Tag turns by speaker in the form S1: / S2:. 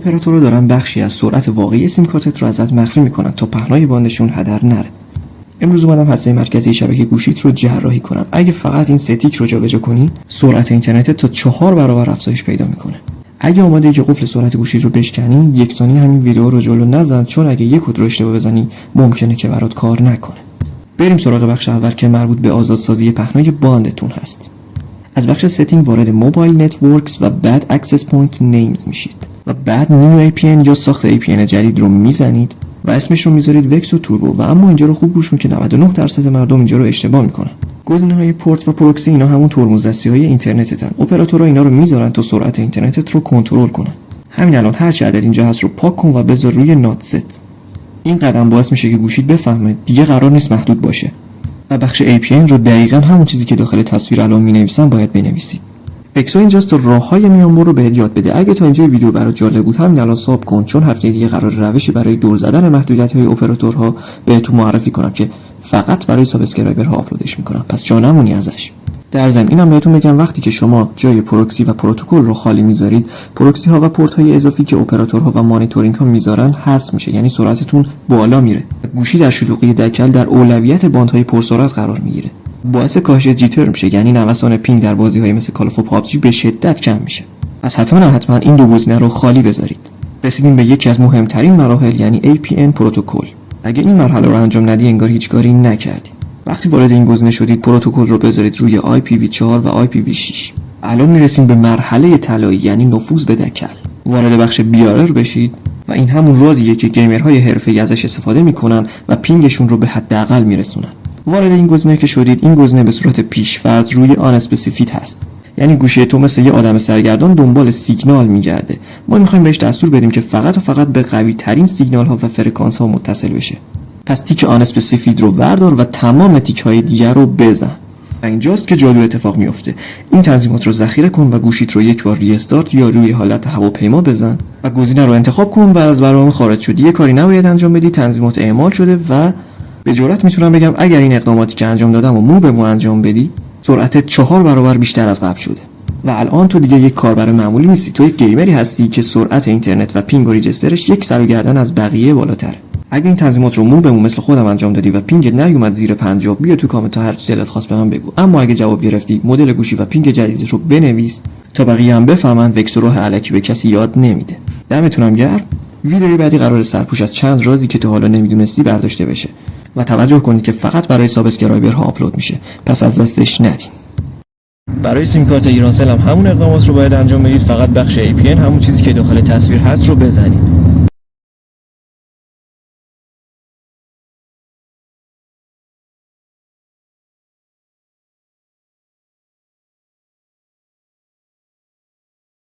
S1: اپراتورها دارن بخشی از سرعت واقعی سیم کارتت رو ازت مخفی میکنن تا پهنای باندشون هدر نره. امروز اومدم هسته مرکزی شبکه گوشیت رو جراحی کنم. اگه فقط این ستیک رو جابجا کنی، سرعت اینترنت تا 4 برابر افزایش پیدا میکنه. اگه آماده ای که قفل سرعت گوشیت رو بشکنی، 1 ثانیه همین ویدیو رو جلو نزن، چون اگه یک کد رو اشتباه بزنی ممکنه که برات کار نکنه. بریم سراغ بخش اول که مربوط به آزادسازی پهنای باندتون هست. از بخش ستینگ وارد موبایل نتورکس و بعد اکسس پوینت نیمز میشید و بعد نیو APN یا ساخت APN جدید رو میزنید و اسمش رو میذارید وکسو توربو. و اما اینجا رو خوب گوش کن که 99% مردم اینجا رو اشتباه میکنن. گزینه‌های پورت و پروکسی اینا همون ترمز دستی‌های اینترنتتن. اپراتورها اینا رو میذارن تا سرعت اینترنتت رو کنترل کنن. همین الان هر چه عدد اینجا هست رو پاک کن و بذار روی نات ست. این قدم باعث میشه که گوشیت بفهمه دیگه قرار نیست محدود باشه. و بخش APN رو دقیقاً همون چیزی که داخل تصویر الان می‌نویسم باید بنویسید. وکسو اینجاست تا راه‌های میانبر رو بهت یاد بده. اگه تا اینجا ویدیو برات جالب بود همین الان ساب کن، چون هفته دیگه قرار روشی برای دور زدن محدودیت‌های اپراتورها بهتون معرفی کنم که فقط برای سابسکرایبرها آپلودش می‌کنم. پس جا نمونی ازش. در ضمن اینم بهتون بگم وقتی که شما جای پروکسی و پروتکل رو خالی می‌ذارید، پروکسی ها و پورت های اضافی که اپراتورها و مانیتورینگ ها می‌ذارن حذف میشه، یعنی سرعتتون بالا میره. گوشی در شلوغی دکل در اولویت باندهای پرسرعت قرار میگیره. باعث کاهش جیتر میشه، یعنی نوسان پینگ در بازی‌های مثل کال آف پابجی به شدت کم میشه. پس حتما این دو گزینه رو خالی بذارید. رسیدیم به یکی از مهمترین مراحل، یعنی APN پروتکل. اگه این مرحله رو انجام ندی انگار هیچ کاری نکردی. وقتی وارد این گزینه شدید پروتکل رو بذارید روی IPv4 و IPv6. الان میرسیم به مرحله طلایی، یعنی نفوذ به دکل. وارد بخش BRR بشید و این همون رازیه که گیمرهای حرفه‌ای ازش استفاده میکنن و پینگشون رو به حداقل میرسونن. وارد این گزینه که شدید، این گزینه به صورت پیش‌فرض روی آن اسپسیفیت هست، یعنی گوشی تو مثل یه آدم سرگردان دنبال سیگنال میگرده. ما میخوایم بهش دستور بدیم که فقط به قوی ترین سیگنال ها و فرکانس ها متصل بشه. پس تیک آن اسپسیفیت رو بردار و تمام تیک های دیگر رو بزن. و اینجاست که جادو اتفاق میفته. این تنظیمات رو ذخیره کن و گوشیت رو یک بار ریستارت یا روی حالت هواپیما بزن و گزینه رو انتخاب کن و از برنامه خارج شدی. یه کاری نباید انجام بدی، تنظیمات اعمال شده و به جرئت میتونم بگم اگر این اقداماتی که انجام دادم و مو به مو انجام بدی، سرعت 4 برابر بیشتر از قبل شده. و الان تو دیگه یک کاربر معمولی نیستی، تو یک گیمری هستی که سرعت اینترنت و پینگ و ریجسترش یک سر و گردن از بقیه بالاتره. اگه این تنظیمات رو مو به مو مثل خودم انجام دادی و پینگ نیومد زیر 50، بیا تو کامنت ها هر چی دلت خواست به من بگو. اما اگه جواب گرفتی، مدل گوشی و پینگ جدیدش رو بنویس تا بقیه هم بفهمن وکسو راه الکی به کسی یاد نمیده. دمتونم گرم. ویدیوی بعدی قرار سرپوش از چند رازی که تا حالا نمیدونستی برداشته بشه و توجه کنید که فقط برای سابسکرایبرها آپلود میشه، پس از دستش ندین. برای سیم کارت ایرانسل هم همون اقدامات رو باید انجام بدید، فقط بخش APN همون چیزی که داخل تصویر هست رو بزنید.